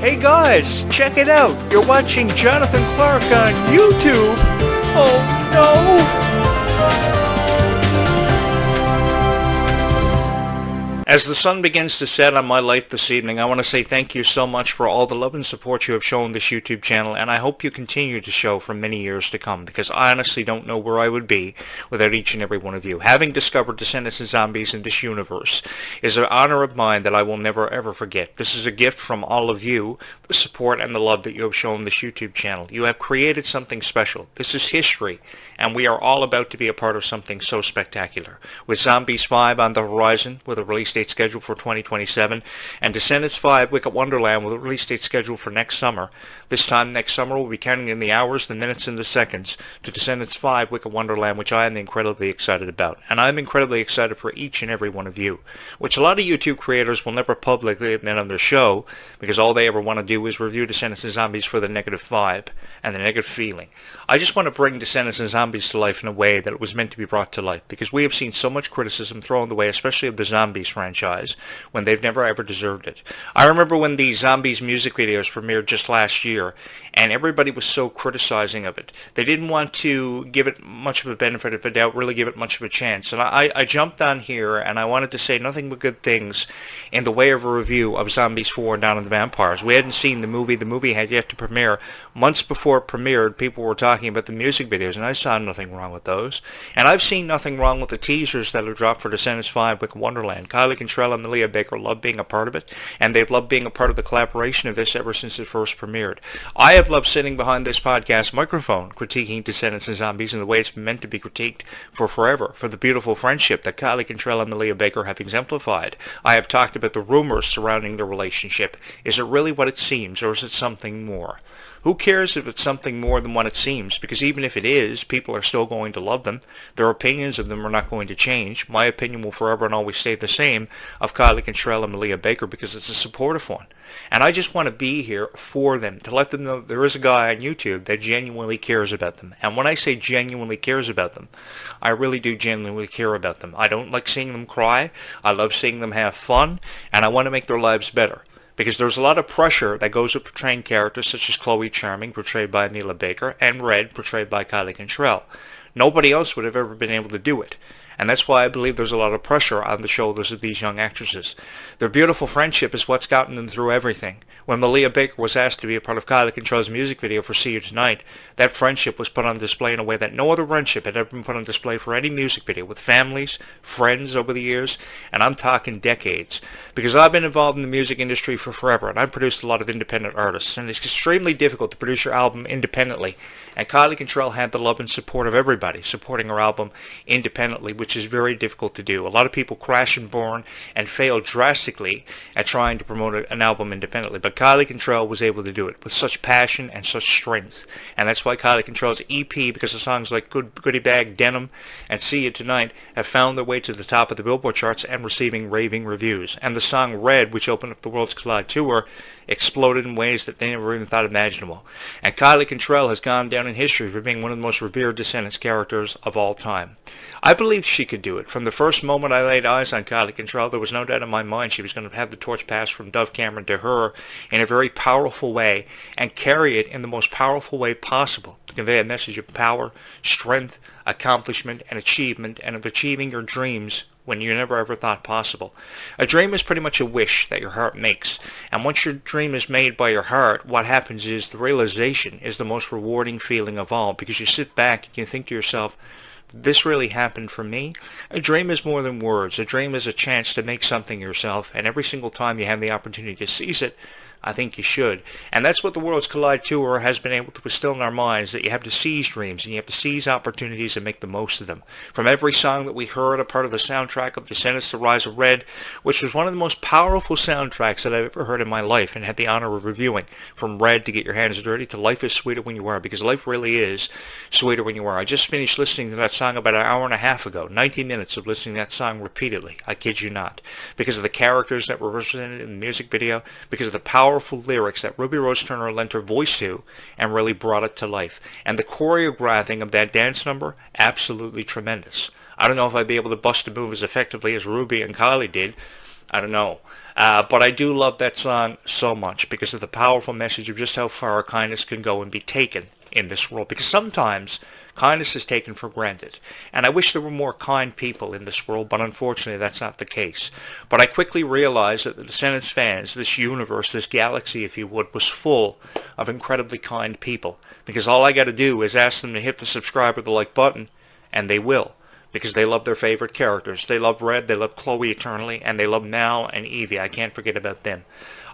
Hey guys, check it out. You're watching Jonathan Clarke on YouTube. Oh no! As the sun begins to set on my life this evening, I want to say thank you so much for all the love and support you have shown this YouTube channel, and I hope you continue to show for many years to come, because I honestly don't know where I would be without each and every one of you. Having discovered Descendants and Zombies in this universe is an honor of mine that I will never ever forget. This is a gift from all of you, the support and the love that you have shown this YouTube channel. You have created something special. This is history, and we are all about to be a part of something so spectacular. With Zombies 5 on the horizon, with a release date scheduled for 2027, and Descendants 5 Wicked Wonderland with a release date scheduled for next summer. This time next summer we'll be counting in the hours, the minutes, and the seconds to Descendants 5 Wicked Wonderland, which I am incredibly excited about. And I'm incredibly excited for each and every one of you, which a lot of YouTube creators will never publicly admit on their show, because all they ever want to do is review Descendants and Zombies for the negative vibe and the negative feeling. I just want to bring Descendants and Zombies to life in a way that it was meant to be brought to life, because we have seen so much criticism thrown the way, especially of the Zombies franchise, when they've never ever deserved it. I remember when the Zombies music videos premiered just last year, and everybody was so criticizing of it. They didn't want to give it much of a benefit of a doubt, really give it much of a chance. And I jumped on here, and I wanted to say nothing but good things in the way of a review of Zombies 4 and Dawn of the Vampires. We hadn't seen the movie. The movie had yet to premiere. Months before it premiered, people were talking about the music videos, and I saw nothing wrong with those. And I've seen nothing wrong with the teasers that have dropped for Descendants 5 Wicked Wonderland. Kylie Contrell and Malia Baker love being a part of it, and they've loved being a part of the collaboration of this ever since it first premiered. I have loved sitting behind this podcast microphone critiquing Descendants and Zombies in the way it's been meant to be critiqued for forever, for the beautiful friendship that Kylie Contrell and Malia Baker have exemplified. I have talked about the rumors surrounding their relationship. Is it really what it seems, or is it something more? Who cares if it's something more than what it seems? Because even if it is, people are still going to love them. Their opinions of them are not going to change. My opinion will forever and always stay the same of Kylie Contrell and Malia Baker, because it's a supportive one. And I just want to be here for them, to let them know there is a guy on YouTube that genuinely cares about them. And when I say genuinely cares about them, I really do genuinely care about them. I don't like seeing them cry. I love seeing them have fun, and I want to make their lives better. Because there's a lot of pressure that goes with portraying characters such as Chloe Charming, portrayed by Malia Baker, and Red, portrayed by Kylie Contrell. Nobody else would have ever been able to do it. And that's why I believe there's a lot of pressure on the shoulders of these young actresses. Their beautiful friendship is what's gotten them through everything. When Malia Baker was asked to be a part of Kylie Contrell's music video for See You Tonight, that friendship was put on display in a way that no other friendship had ever been put on display for any music video, with families, friends over the years, and I'm talking decades. Because I've been involved in the music industry for forever, and I've produced a lot of independent artists, and it's extremely difficult to produce your album independently. And Kylie Contrell had the love and support of everybody supporting her album independently, which is very difficult to do. A lot of people crash and burn and fail drastically at trying to promote an album independently, but Kylie Contrell was able to do it with such passion and such strength. And that's why Kylie Contrell's EP, because of songs like Goodie Bag, Denim, and See You Tonight, have found their way to the top of the Billboard charts and receiving raving reviews. And the song Red, which opened up the Worlds Collide tour, exploded in ways that they never even thought imaginable. And Kylie Contrell has gone down in history for being one of the most revered Descendants characters of all time. I believe she could do it. From the first moment I laid eyes on Kylie Contrell, there was no doubt in my mind she was going to have the torch passed from Dove Cameron to her in a very powerful way, and carry it in the most powerful way possible to convey a message of power, strength, accomplishment, and achievement, and of achieving your dreams when you never ever thought possible. A dream is pretty much a wish that your heart makes, and once your dream is made by your heart, what happens is the realization is the most rewarding feeling of all, because you sit back and you think to yourself, this really happened for me? A dream is more than words. A dream is a chance to make something yourself, and every single time you have the opportunity to seize it, I think you should. And that's what the Worlds Collide Tour has been able to instill in our minds, that you have to seize dreams and you have to seize opportunities and make the most of them. From every song that we heard, a part of the soundtrack of Descendants: The Rise of Red, which was one of the most powerful soundtracks that I've ever heard in my life and had the honor of reviewing. From Red to Get Your Hands Dirty to Life is Sweeter When You Are, because life really is sweeter when you are. I just finished listening to that song about an hour and a half ago. 90 minutes of listening to that song repeatedly. I kid you not. Because of the characters that were represented in the music video, because of the powerful lyrics that Ruby Rose Turner lent her voice to and really brought it to life. And the choreographing of that dance number, absolutely tremendous. I don't know if I'd be able to bust a move as effectively as Ruby and Kylie did. I don't know. But I do love that song so much because of the powerful message of just how far kindness can go and be taken in this world. Because sometimes kindness is taken for granted. And I wish there were more kind people in this world, but unfortunately that's not the case. But I quickly realized that the Descendants fans, this universe, this galaxy, if you would, was full of incredibly kind people. Because all I got to do is ask them to hit the subscribe or the like button, and they will. Because they love their favorite characters. They love Red, they love Chloe eternally, and they love Mal and Evie. I can't forget about them.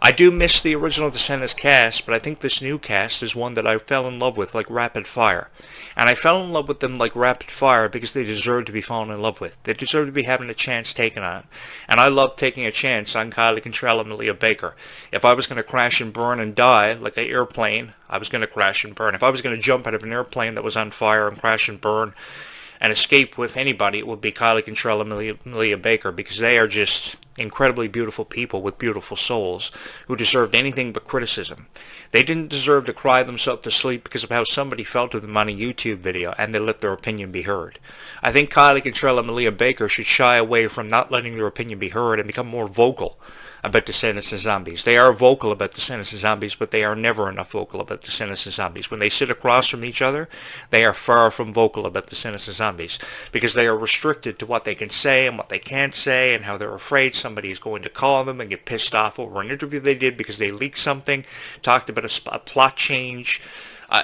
I do miss the original Descendants cast, but I think this new cast is one that I fell in love with like rapid fire. And I fell in love with them like rapid fire because they deserve to be fallen in love with. They deserve to be having a chance taken on. And I love taking a chance on Kylie Contrall and Malia Baker. If I was going to crash and burn and die like an airplane, I was going to crash and burn. If I was going to jump out of an airplane that was on fire and crash and burn and escape with anybody, it would be Kylie Contrall and Malia Baker, because they are just incredibly beautiful people with beautiful souls who deserved anything but criticism. They didn't deserve to cry themselves to sleep because of how somebody felt of them on a YouTube video, and they let their opinion be heard. I think Kylie Contrall and Malia Baker should shy away from not letting their opinion be heard and become more vocal about Descendants and Zombies. They are vocal about Descendants and Zombies, but they are never enough vocal about Descendants and Zombies. When they sit across from each other, they are far from vocal about Descendants and Zombies, because they are restricted to what they can say and what they can't say, and how they're afraid somebody is going to call them and get pissed off over an interview they did because they leaked something, talked about a plot change.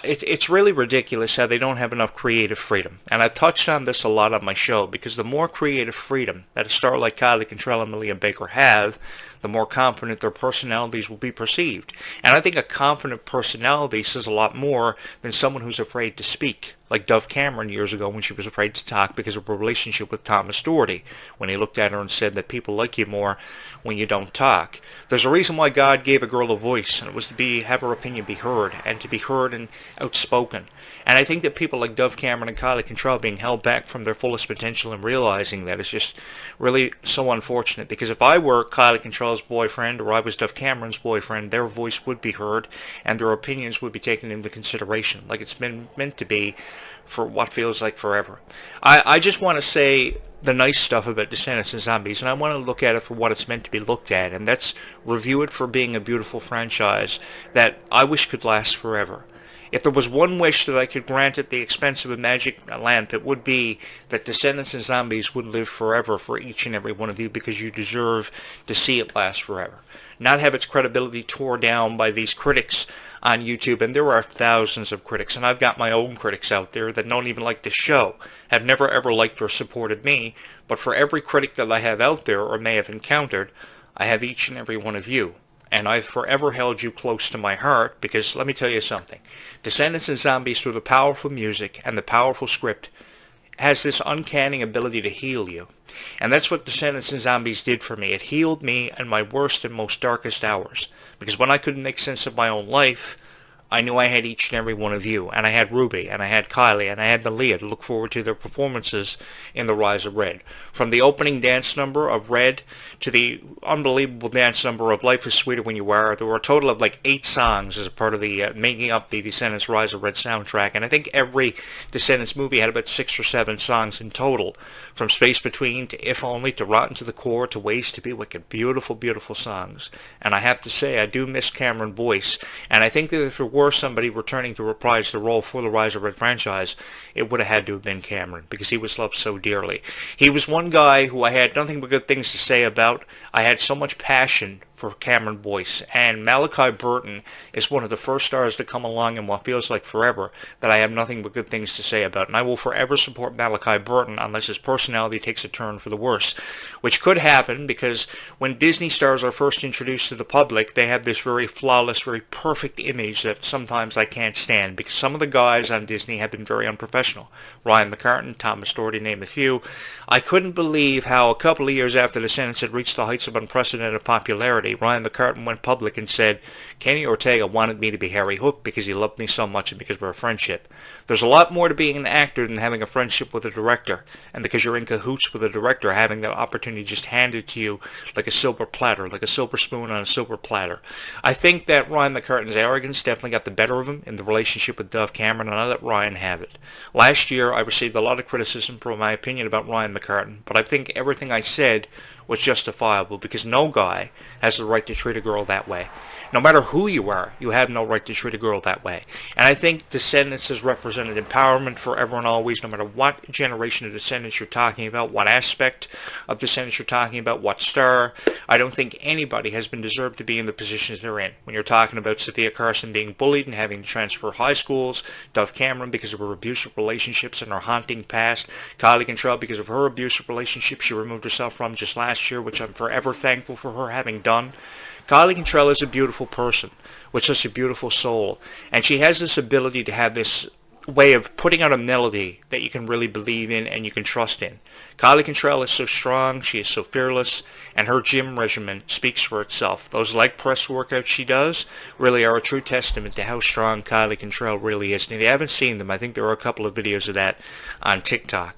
It's really ridiculous how they don't have enough creative freedom. And I've touched on this a lot on my show, because the more creative freedom that a star like Kylie Contrall and Malia Baker have, the more confident their personalities will be perceived. And I think a confident personality says a lot more than someone who's afraid to speak, like Dove Cameron years ago when she was afraid to talk because of her relationship with Thomas Doherty, when he looked at her and said that people like you more when you don't talk. There's a reason why God gave a girl a voice, and it was to have her opinion be heard, and to be heard and outspoken. And I think that people like Dove Cameron and Kylie Contrall being held back from their fullest potential and realizing that is just really so unfortunate. Because if I were Kylie Contrall's boyfriend, or I was Dove Cameron's boyfriend, their voice would be heard and their opinions would be taken into consideration, like it's been meant to be for what feels like forever. I just want to say the nice stuff about Descendants and Zombies, and I want to look at it for what it's meant to be looked at, and that's review it for being a beautiful franchise that I wish could last forever. If there was one wish that I could grant at the expense of a magic lamp, it would be that Descendants and Zombies would live forever for each and every one of you, because you deserve to see it last forever. Not have its credibility tore down by these critics on YouTube, and there are thousands of critics, and I've got my own critics out there that don't even like the show, have never ever liked or supported me, but for every critic that I have out there or may have encountered, I have each and every one of you. And I've forever held you close to my heart, because let me tell you something. Descendants and Zombies, through the powerful music and the powerful script, has this uncanny ability to heal you. And that's what Descendants and Zombies did for me. It healed me in my worst and most darkest hours. Because when I couldn't make sense of my own life, I knew I had each and every one of you. And I had Ruby, and I had Kylie, and I had Malia to look forward to their performances in The Rise of Red. From the opening dance number of Red to the unbelievable dance number of Life is Sweeter When You Are, there were a total of like 8 songs as a part of the making up the Descendants Rise of Red soundtrack. And I think every Descendants movie had about 6 or 7 songs in total. From Space Between to If Only to Rotten to the Core to Ways to Be Wicked. Beautiful, beautiful songs. And I have to say, I do miss Cameron's voice. And I think that if there were somebody returning to reprise the role for the Rise of Red franchise, it would have had to have been Cameron, because he was loved so dearly. He was one guy who I had nothing but good things to say about. I had so much passion for Cameron Boyce, and Malachi Burton is one of the first stars to come along in what feels like forever that I have nothing but good things to say about, and I will forever support Malachi Burton unless his personality takes a turn for the worse, which could happen because when Disney stars are first introduced to the public, they have this very flawless, very perfect image that sometimes I can't stand, because some of the guys on Disney have been very unprofessional. Ryan McCartan, Thomas Doherty, name a few. I couldn't believe how a couple of years after the Descendants had reached the heights of unprecedented popularity, Ryan McCartan went public and said, Kenny Ortega wanted me to be Harry Hook because he loved me so much and because of our friendship. There's a lot more to being an actor than having a friendship with a director, and because you're in cahoots with a director, having that opportunity just handed to you like a silver platter, like a silver spoon on a silver platter. I think that Ryan McCartan's arrogance definitely got the better of him in the relationship with Dove Cameron, and I let Ryan have it. Last year, I received a lot of criticism for my opinion about Ryan McCartan, but I think everything I said was justifiable, because no guy has the right to treat a girl that way. No matter who you are, you have no right to treat a girl that way. And I think Descendants has represented empowerment forever and always, no matter what generation of Descendants you're talking about, what aspect of Descendants you're talking about, what star. I don't think anybody has been deserved to be in the positions they're in. When you're talking about Sophia Carson being bullied and having to transfer high schools, Dove Cameron because of her abusive relationships and her haunting past, Kylie Cantrell because of her abusive relationship she removed herself from just last year, which I'm forever thankful for her having done. Kylie Cantrell is a beautiful person with such a beautiful soul, and she has this ability to have this way of putting out a melody that you can really believe in and you can trust in. Kylie Cantrell is so strong, she is so fearless, and her gym regimen speaks for itself. Those leg press workouts she does really are a true testament to how strong Kylie Cantrell really is. And if you haven't seen them, I think there are a couple of videos of that on TikTok.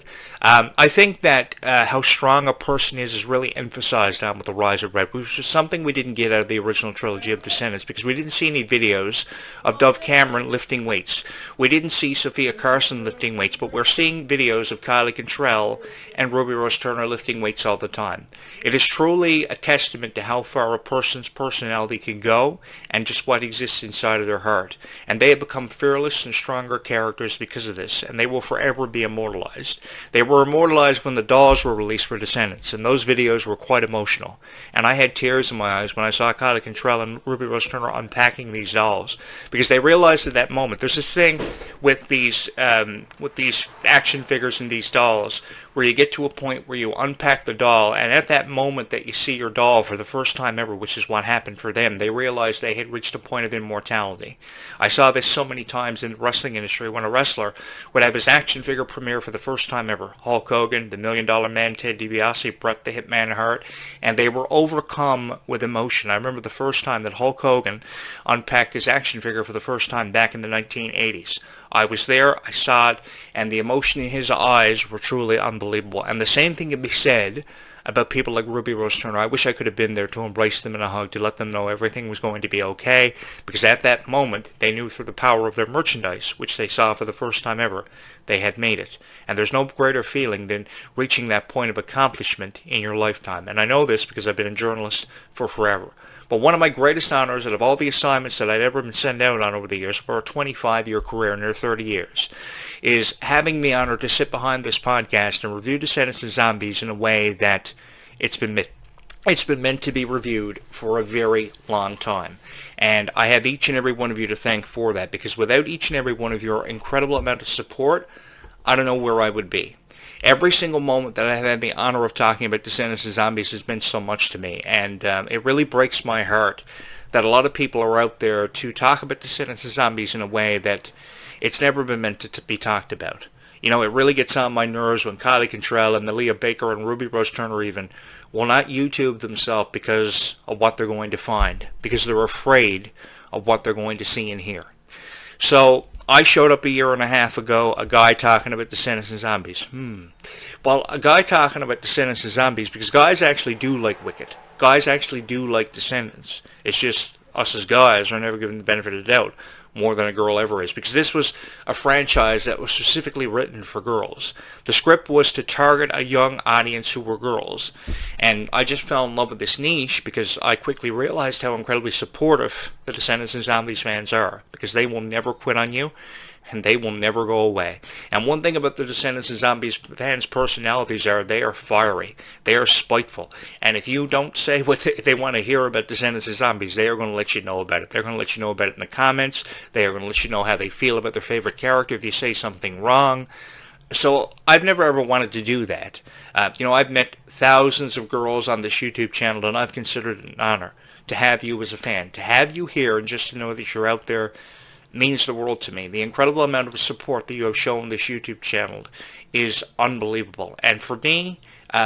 I think that how strong a person is really emphasized on with The Rise of Red, which is something we didn't get out of the original trilogy of Descendants, because we didn't see any videos of Dove Cameron lifting weights. We didn't see Sophia Carson lifting weights, but we're seeing videos of Kylie Cantrell and Ruby Rose Turner lifting weights all the time. It is truly a testament to how far a person's personality can go and just what exists inside of their heart. And they have become fearless and stronger characters because of this, and they will forever be immortalized. They were immortalized when the dolls were released for Descendants, and those videos were quite emotional. And I had tears in my eyes when I saw Kylie Cantrell and Ruby Rose Turner unpacking these dolls, because they realized at that moment, there's this thing with these action figures and these dolls, where you get to a point where you unpack the doll, and at that moment that you see your doll for the first time ever, which is what happened for them, they realized they had reached a point of immortality. I saw this so many times in the wrestling industry when a wrestler would have his action figure premiere for the first time ever. Hulk Hogan, the $1 Million Man, Ted DiBiase, Bret the Hitman Hart, and they were overcome with emotion. I remember the first time that Hulk Hogan unpacked his action figure for the first time back in the 1980s. I was there, I saw it, and the emotion in his eyes were truly unbelievable. And the same thing can be said about people like Ruby Rose Turner. I wish I could have been there to embrace them in a hug, to let them know everything was going to be okay, because at that moment, they knew through the power of their merchandise, which they saw for the first time ever, they had made it. And there's no greater feeling than reaching that point of accomplishment in your lifetime. And I know this because I've been a journalist for forever. But one of my greatest honors out of all the assignments that I'd ever been sent out on over the years, for a 25-year career, near 30 years, is having the honor to sit behind this podcast and review Descendants and Zombies in a way that it's been meant to be reviewed for a very long time. And I have each and every one of you to thank for that, because without each and every one of your incredible amount of support, I don't know where I would be. Every single moment that I have had the honor of talking about Descendants and Zombies has meant so much to me, and it really breaks my heart that a lot of people are out there to talk about Descendants and Zombies in a way that it's never been meant to be talked about. You know, it really gets on my nerves when Kylie Cantrell and Leah Baker and Ruby Rose Turner even will not YouTube themselves because of what they're going to find, because they're afraid of what they're going to see and hear. So I showed up a year and a half ago, a guy talking about Descendants and Zombies. Well, a guy talking about Descendants and Zombies, because guys actually do like Wicked. Guys actually do like Descendants. It's just us as guys are never given the benefit of the doubt more than a girl ever is, because this was a franchise that was specifically written for girls. The script was to target a young audience who were girls, and I just fell in love with this niche because I quickly realized how incredibly supportive the Descendants and Zombies fans are, because they will never quit on you, and they will never go away. And one thing about the Descendants and Zombies fans' personalities are they are fiery, they are spiteful, and if you don't say what they want to hear about Descendants and Zombies, they are going to let you know about it. They're going to let you know about it in the comments. They are going to let you know how they feel about their favorite character if you say something wrong. So I've never ever wanted to do that. I've met thousands of girls on this YouTube channel, and I've considered it an honor to have you as a fan, to have you here, and just to know that you're out there means the world to me. The incredible amount of support that you have shown this YouTube channel is unbelievable. And for me,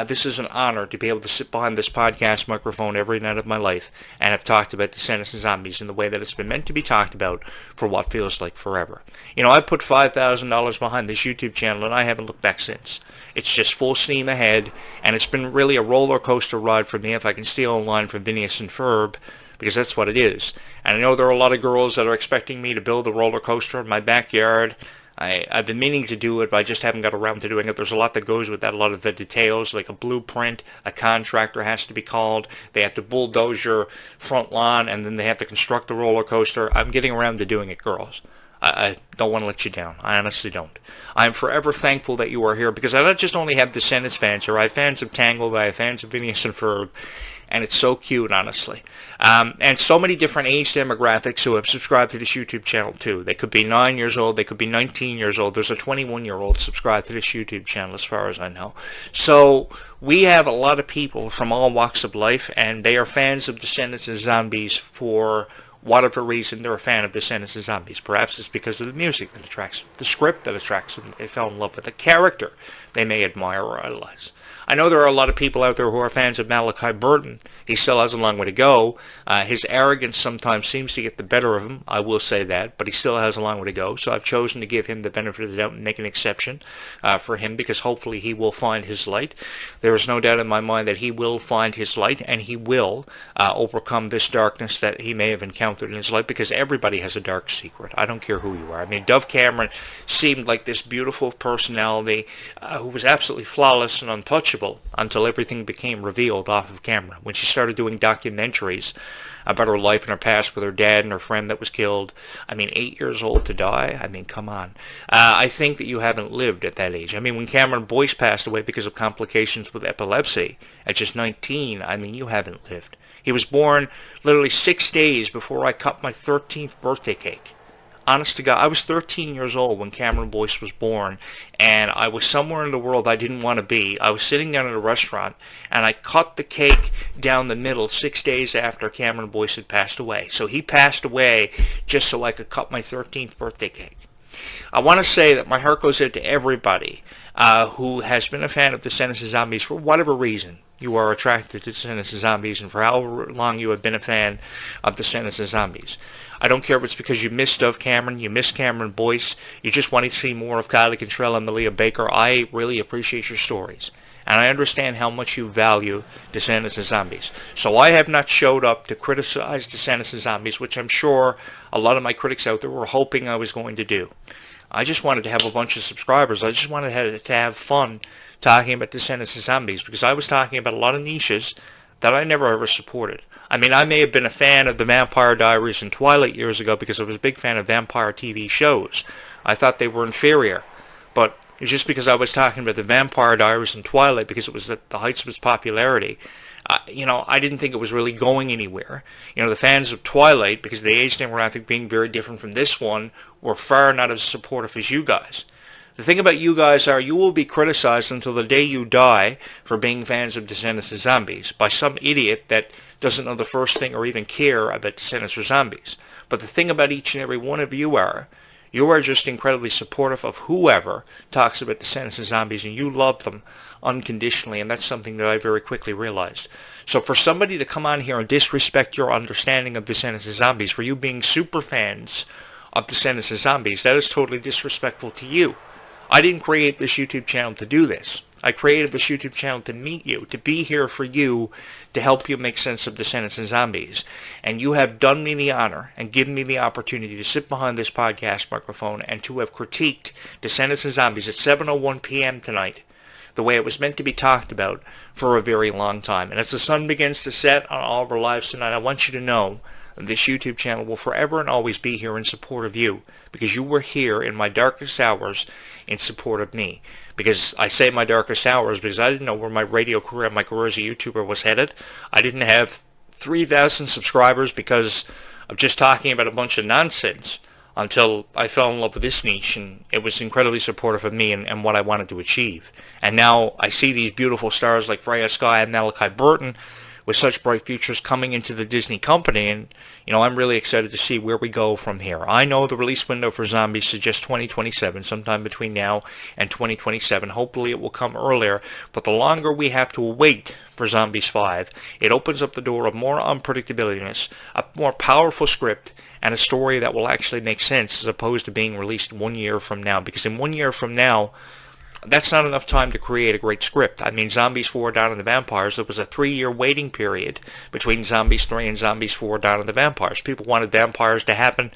this is an honor to be able to sit behind this podcast microphone every night of my life and have talked about Descendants and Zombies in the way that it's been meant to be talked about for what feels like forever. You know, I put $5,000 behind this YouTube channel, and I haven't looked back since. It's just full steam ahead, and it's been really a roller coaster ride for me, if I can steal a line from Phineas and Ferb, because that's what it is. And I know there are a lot of girls that are expecting me to build a roller coaster in my backyard. I've been meaning to do it, but I just haven't got around to doing it. There's a lot that goes with that, a lot of the details, like a blueprint, a contractor has to be called, they have to bulldoze your front lawn, and then they have to construct the roller coaster. I'm getting around to doing it, girls. I don't want to let you down. I honestly don't. I'm forever thankful that you are here, because I don't just only have Descendants fans here. I have fans of Tangled, I have fans of Phineas and Ferb, and it's so cute, honestly. And so many different age demographics who have subscribed to this YouTube channel, too. They could be 9 years old, they could be 19 years old. There's a 21-year-old subscribed to this YouTube channel, as far as I know. So we have a lot of people from all walks of life, and they are fans of Descendants and Zombies for whatever reason. They're a fan of Descendants and Zombies. Perhaps it's because of the music that attracts them, the script that attracts them, they fell in love with, the character they may admire or idolize. I know there are a lot of people out there who are fans of Malachi Burton. He still has a long way to go. His arrogance sometimes seems to get the better of him, I will say that, but he still has a long way to go. So I've chosen to give him the benefit of the doubt and make an exception for him, because hopefully he will find his light. There is no doubt in my mind that he will find his light, and he will overcome this darkness that he may have encountered in his life, because everybody has a dark secret. I don't care who you are. I mean, Dove Cameron seemed like this beautiful personality who was absolutely flawless and untouchable until everything became revealed off of camera. When she started doing documentaries about her life and her past with her dad and her friend that was killed. I mean, 8 years old to die? I mean, come on. I think that you haven't lived at that age. I mean, when Cameron Boyce passed away because of complications with epilepsy at just 19, I mean, you haven't lived. He was born literally 6 days before I cut my 13th birthday cake. Honest to God, I was 13 years old when Cameron Boyce was born, and I was somewhere in the world I didn't want to be. I was sitting down at a restaurant, and I cut the cake down the middle 6 days after Cameron Boyce had passed away. So he passed away just so I could cut my 13th birthday cake. I want to say that my heart goes out to everybody who has been a fan of Descendants and Zombies for whatever reason. You are attracted to Descendants and Zombies, and for however long you have been a fan of Descendants and Zombies. I don't care if it's because you miss Dove Cameron, you miss Cameron Boyce, you just want to see more of Kylie Cantrell and Malia Baker. I really appreciate your stories, and I understand how much you value Descendants and Zombies. So I have not showed up to criticize Descendants and Zombies, which I'm sure a lot of my critics out there were hoping I was going to do. I just wanted to have a bunch of subscribers. I just wanted to have fun talking about Descendants and Zombies, because I was talking about a lot of niches that I never ever supported. I mean, I may have been a fan of the Vampire Diaries and Twilight years ago because I was a big fan of vampire TV shows. I thought they were inferior, but it's just because I was talking about the Vampire Diaries and Twilight because it was at the heights of its popularity. I didn't think it was really going anywhere. The fans of Twilight, because the age demographic being very different from this one, were far not as supportive as you guys. The thing about you guys are you will be criticized until the day you die for being fans of Descendants and Zombies by some idiot that doesn't know the first thing or even care about Descendants or Zombies. But the thing about each and every one of you are just incredibly supportive of whoever talks about Descendants and Zombies, and you love them unconditionally, and that's something that I very quickly realized. So for somebody to come on here and disrespect your understanding of Descendants and Zombies, for you being super fans of Descendants and Zombies, that is totally disrespectful to you. I didn't create this YouTube channel to do this. I created this YouTube channel to meet you, to be here for you, to help you make sense of Descendants and Zombies. And you have done me the honor and given me the opportunity to sit behind this podcast microphone and to have critiqued Descendants and Zombies at 7:01 p.m. tonight, the way it was meant to be talked about for a very long time. And as the sun begins to set on all of our lives tonight, I want you to know that this YouTube channel will forever and always be here in support of you, because you were here in my darkest hours in support of me. Because I say my darkest hours because I didn't know where my radio career and my career as a YouTuber was headed. I didn't have 3,000 subscribers because of just talking about a bunch of nonsense until I fell in love with this niche, and it was incredibly supportive of me and what I wanted to achieve. And now I see these beautiful stars like Freya Sky and Malachi Burton with such bright futures coming into the Disney company, and I'm really excited to see where we go from here. I know the release window for Zombies suggests 2027, sometime between now and 2027. Hopefully it will come earlier, but the longer we have to wait for Zombies 5, it opens up the door of more unpredictability, a more powerful script, and a story that will actually make sense as opposed to being released 1 year from now. Because in 1 year from now, That's not enough time to create a great script. I mean, Zombies 4 Down to the Vampires, there was a 3-year waiting period between Zombies 3 and Zombies 4 Down to the Vampires. People wanted vampires to happen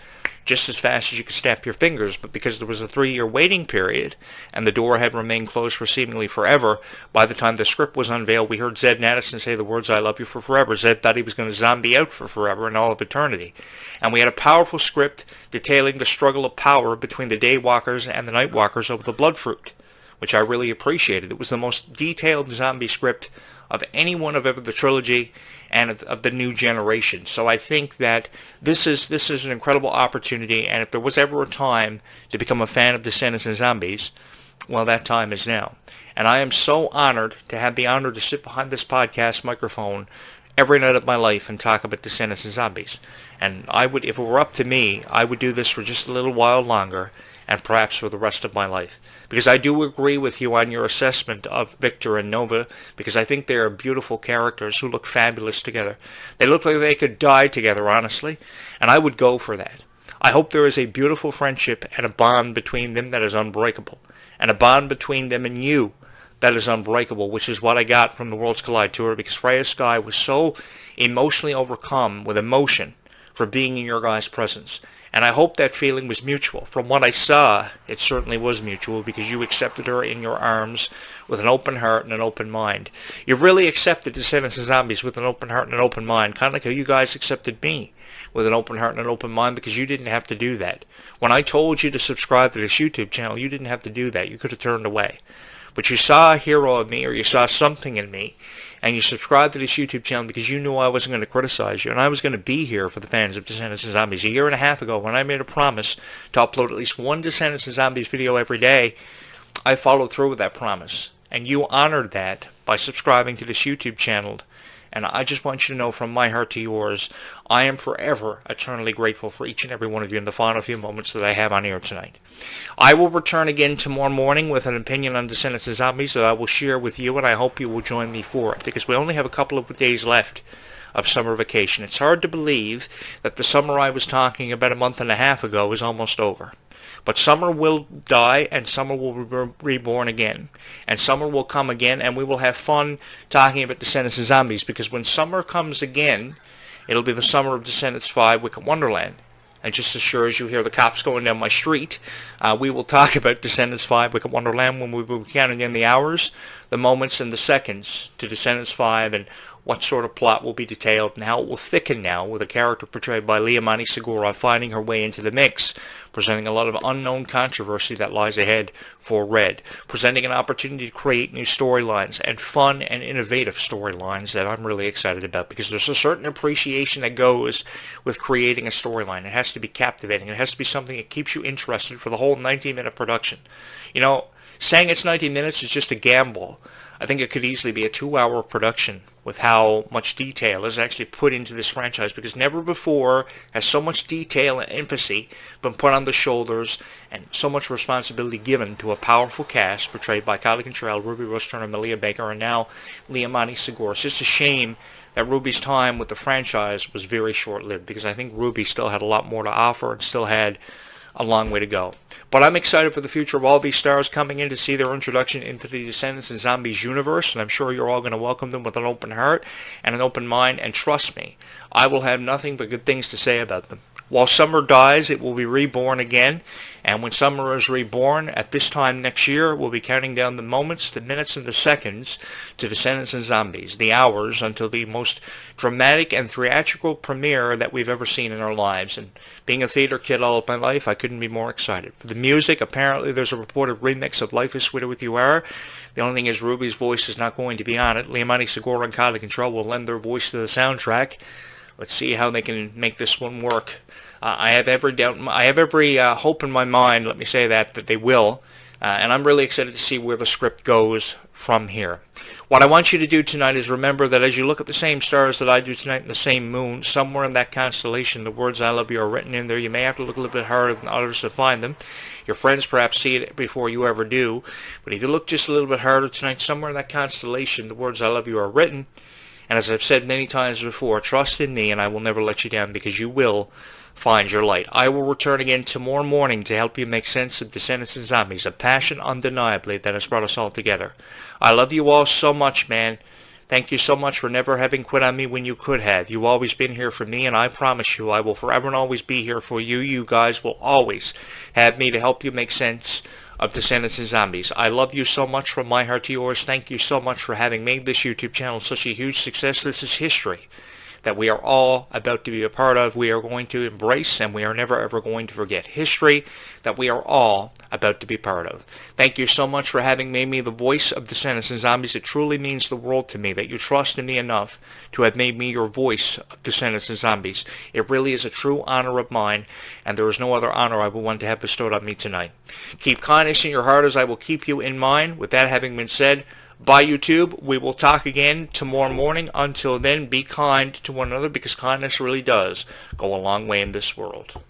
just as fast as you could snap your fingers, but because there was a 3-year waiting period and the door had remained closed for seemingly forever, by the time the script was unveiled, we heard Zed and Addison say the words, "I love you for forever." Zed thought he was going to zombie out for forever and all of eternity. And we had a powerful script detailing the struggle of power between the Daywalkers and the Nightwalkers over the Blood Fruit, which I really appreciated. It was the most detailed zombie script of any one of ever the trilogy and of the new generation. So I think that this is an incredible opportunity, and if there was ever a time to become a fan of Descendants and Zombies, well, that time is now. And I am so honored to have the honor to sit behind this podcast microphone every night of my life and talk about Descendants and Zombies. And I would, if it were up to me, I would do this for just a little while longer, and perhaps for the rest of my life. Because I do agree with you on your assessment of Victor and Nova, because I think they are beautiful characters who look fabulous together. They look like they could die together, honestly, and I would go for that. I hope there is a beautiful friendship and a bond between them that is unbreakable, and a bond between them and you that is unbreakable, which is what I got from the Worlds Collide tour, because Freya Sky was so emotionally overcome with emotion for being in your guys' presence. And I hope that feeling was mutual. From what I saw, it certainly was mutual, because you accepted her in your arms with an open heart and an open mind. You've really accepted Descendants and Zombies with an open heart and an open mind, kind of like how you guys accepted me with an open heart and an open mind, because you didn't have to do that. When I told you to subscribe to this YouTube channel, you didn't have to do that. You could have turned away. But you saw a hero of me, or you saw something in me, and you subscribed to this YouTube channel because you knew I wasn't going to criticize you, and I was going to be here for the fans of Descendants and Zombies. A year and a half ago, when I made a promise to upload at least one Descendants and Zombies video every day, I followed through with that promise. And you honored that by subscribing to this YouTube channel. And I just want you to know, from my heart to yours, I am forever eternally grateful for each and every one of you in the final few moments that I have on air tonight. I will return again tomorrow morning with an opinion on Descendants and Zombies that I will share with you, and I hope you will join me for it, because we only have a couple of days left of summer vacation. It's hard to believe that the summer I was talking about a month and a half ago is almost over. But summer will die, and summer will be reborn again. And summer will come again, and we will have fun talking about Descendants and Zombies, because when summer comes again, it'll be the summer of Descendants 5 Wicked Wonderland. And just as sure as you hear the cops going down my street, we will talk about Descendants 5 Wicked Wonderland when we will be counting in the hours, the moments, and the seconds to Descendants 5, and what sort of plot will be detailed, and how it will thicken now with a character portrayed by Liamani Segura finding her way into the mix, presenting a lot of unknown controversy that lies ahead for Red, presenting an opportunity to create new storylines, and fun and innovative storylines that I'm really excited about, because there's a certain appreciation that goes with creating a storyline. It has to be captivating. It has to be something that keeps you interested for the whole 90-minute production. You know, saying it's 90 minutes is just a gamble. I think it could easily be a 2-hour production with how much detail is actually put into this franchise, because never before has so much detail and emphasis been put on the shoulders and so much responsibility given to a powerful cast portrayed by Kylie Cantrell, Ruby Rose Turner, Malia Baker, and now Liamani Segura. It's just a shame that Ruby's time with the franchise was very short-lived, because I think Ruby still had a lot more to offer and still had a long way to go. But I'm excited for the future of all these stars coming in to see their introduction into the Descendants and Zombies universe, and I'm sure you're all going to welcome them with an open heart and an open mind, and trust me, I will have nothing but good things to say about them. While summer dies, it will be reborn again, and when summer is reborn, at this time next year, we'll be counting down the moments, the minutes, and the seconds to Descendants and Zombies, the hours until the most dramatic and theatrical premiere that we've ever seen in our lives. And being a theater kid all of my life, I couldn't be more excited. For the music, apparently there's a reported remix of Life is Sweeter With You Are. The only thing is Ruby's voice is not going to be on it. Liamani Segura and Kylie Cantrell will lend their voice to the soundtrack. Let's see how they can make this one work. I have every doubt. I have every hope in my mind. Let me say that they will, and I'm really excited to see where the script goes from here. What I want you to do tonight is remember that as you look at the same stars that I do tonight in the same moon, somewhere in that constellation, the words "I love you" are written in there. You may have to look a little bit harder than others to find them. Your friends perhaps see it before you ever do, but if you look just a little bit harder tonight, somewhere in that constellation, the words "I love you" are written. And as I've said many times before, trust in me and I will never let you down, because you will find your light. I will return again tomorrow morning to help you make sense of Descendants and Zombies, a passion undeniably that has brought us all together. I love you all so much, man. Thank you so much for never having quit on me when you could have. You've always been here for me, and I promise you I will forever and always be here for you. You guys will always have me to help you make sense of Descendants and Zombies. I love you so much from my heart to yours. Thank you so much for having made this YouTube channel such a huge success. This is history that we are all about to be a part of. We are going to embrace, and we are never ever going to forget. History that we are all about to be part of. Thank you so much for having made me the voice of Descendants and Zombies. It truly means the world to me that you trust in me enough to have made me your voice of Descendants and Zombies. It really is a true honor of mine, and there is no other honor I would want to have bestowed on me tonight. Keep kindness in your heart as I will keep you in mine. With that having been said, bye, YouTube. We will talk again tomorrow morning. Until then, be kind to one another, because kindness really does go a long way in this world.